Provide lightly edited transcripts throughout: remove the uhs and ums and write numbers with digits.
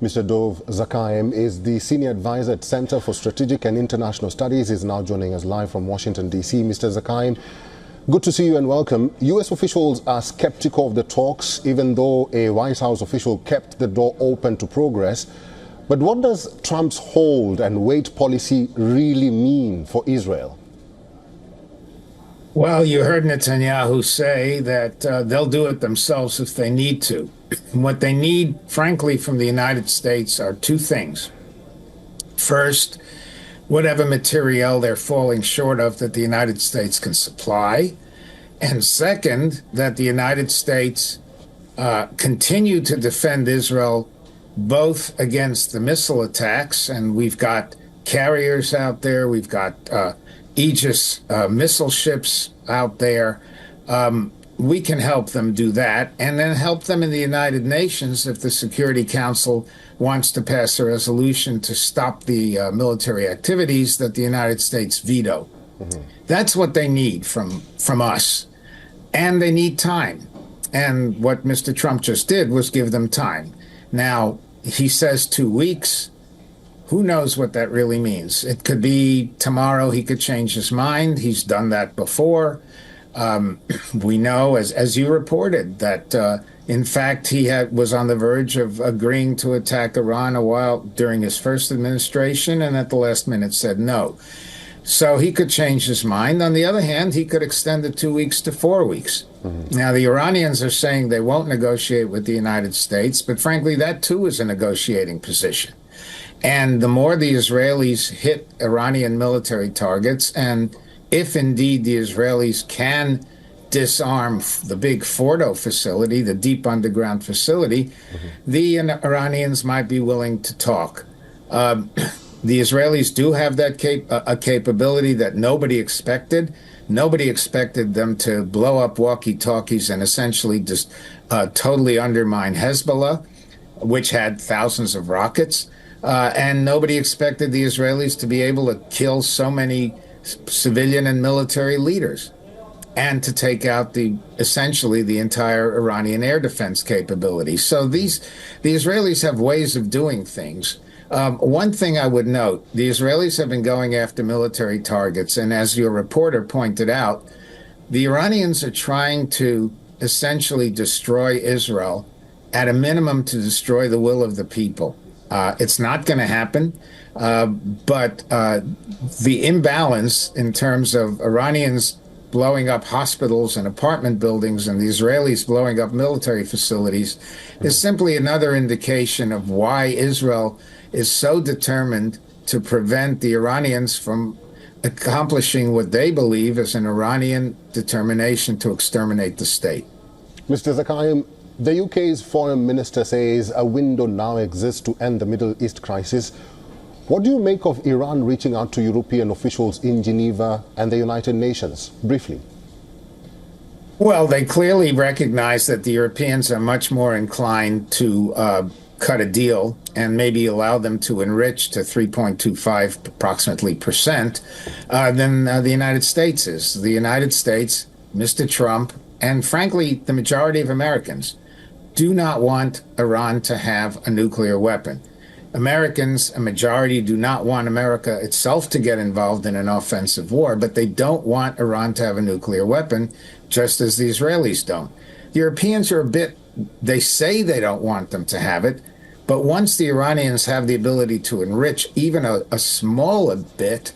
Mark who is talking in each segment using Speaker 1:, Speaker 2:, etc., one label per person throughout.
Speaker 1: Mr. Dov Zakhaim is the Senior Advisor at Center for Strategic and International Studies. He's now joining us live from Washington, D.C. Mr. Zakhaim, good to see you and welcome. U.S. officials are skeptical of the talks, even though a White House official kept the door open to progress. But what does Trump's hold and wait policy really mean for Israel?
Speaker 2: Well, you heard Netanyahu say that they'll do it themselves if they need to. What they need, frankly, from the United States are two things. First, whatever materiel they're falling short of that the United States can supply. And second, that the United States continue to defend Israel both against the missile attacks, and we've got carriers out there, we've got Aegis missile ships out there. We can help them do that, and then help them in the United Nations if the Security Council wants to pass a resolution to stop the military activities that the United States veto. Mm-hmm. That's what they need from us. And they need time. And what Mr. Trump just did was give them time. Now, he says 2 weeks. Who knows what that really means? It could be tomorrow he could change his mind. He's done that before. We know, as you reported, that in fact he was on the verge of agreeing to attack Iran a while during his first administration, and at the last minute said no. So he could change his mind. On the other hand, he could extend the 2 weeks to 4 weeks. Mm-hmm. Now, the Iranians are saying they won't negotiate with the United States, but frankly, that too is a negotiating position. And the more the Israelis hit Iranian military targets, and if indeed the Israelis can disarm the big Fordo facility, the deep underground facility, mm-hmm. the Iranians might be willing to talk. The Israelis do have that a capability that nobody expected. Nobody expected them to blow up walkie-talkies and essentially just totally undermine Hezbollah, which had thousands of rockets. And nobody expected the Israelis to be able to kill so many civilian and military leaders and to take out essentially the entire Iranian air defense capability. So the Israelis have ways of doing things. One thing I would note, the Israelis have been going after military targets, and as your reporter pointed out, the Iranians are trying to essentially destroy Israel, at a minimum to destroy the will of the people. It's not going to happen, but the imbalance in terms of Iranians blowing up hospitals and apartment buildings and the Israelis blowing up military facilities is simply another indication of why Israel is so determined to prevent the Iranians from accomplishing what they believe is an Iranian determination to exterminate the state.
Speaker 1: Mr. Zakhaim, the UK's foreign minister says a window now exists to end the Middle East crisis. What do you make of Iran reaching out to European officials in Geneva and the United Nations? Briefly.
Speaker 2: Well, they clearly recognize that the Europeans are much more inclined to cut a deal and maybe allow them to enrich to 3.25 approximately percent than the United States is. The United States, Mr. Trump, and frankly, the majority of Americans do not want Iran to have a nuclear weapon. Americans, a majority, do not want America itself to get involved in an offensive war, but they don't want Iran to have a nuclear weapon, just as the Israelis don't. The Europeans are they say they don't want them to have it, but once the Iranians have the ability to enrich even a smaller bit,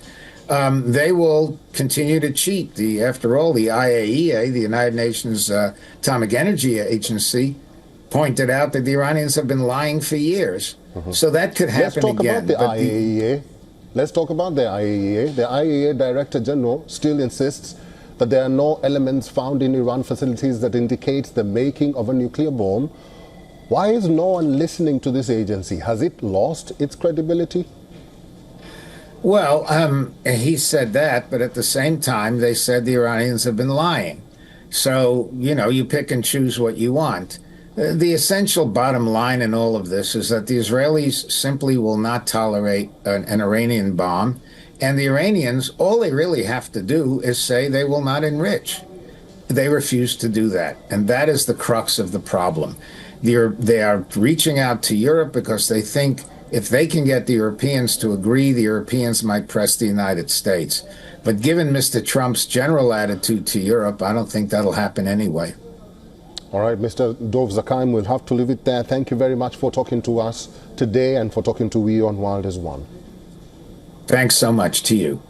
Speaker 2: they will continue to cheat. After all, the IAEA, the United Nations Atomic Energy Agency, pointed out that the Iranians have been lying for years. Mm-hmm. So that could happen again.
Speaker 1: Let's talk about the IAEA. Let's talk about the IAEA. The IAEA Director General still insists that there are no elements found in Iran facilities that indicate the making of a nuclear bomb. Why is no one listening to this agency? Has it lost its credibility?
Speaker 2: Well, he said that, but at the same time, they said the Iranians have been lying. So, you pick and choose what you want. The essential bottom line in all of this is that the Israelis simply will not tolerate an Iranian bomb. And the Iranians, all they really have to do is say they will not enrich. They refuse to do that. And that is the crux of the problem. They are reaching out to Europe because they think if they can get the Europeans to agree, the Europeans might press the United States. But given Mr. Trump's general attitude to Europe, I don't think that'll happen anyway.
Speaker 1: All right, Mr. Dov Zakheim, we'll have to leave it there. Thank you very much for talking to us today and for talking to WION World as One.
Speaker 2: Thanks so much to you.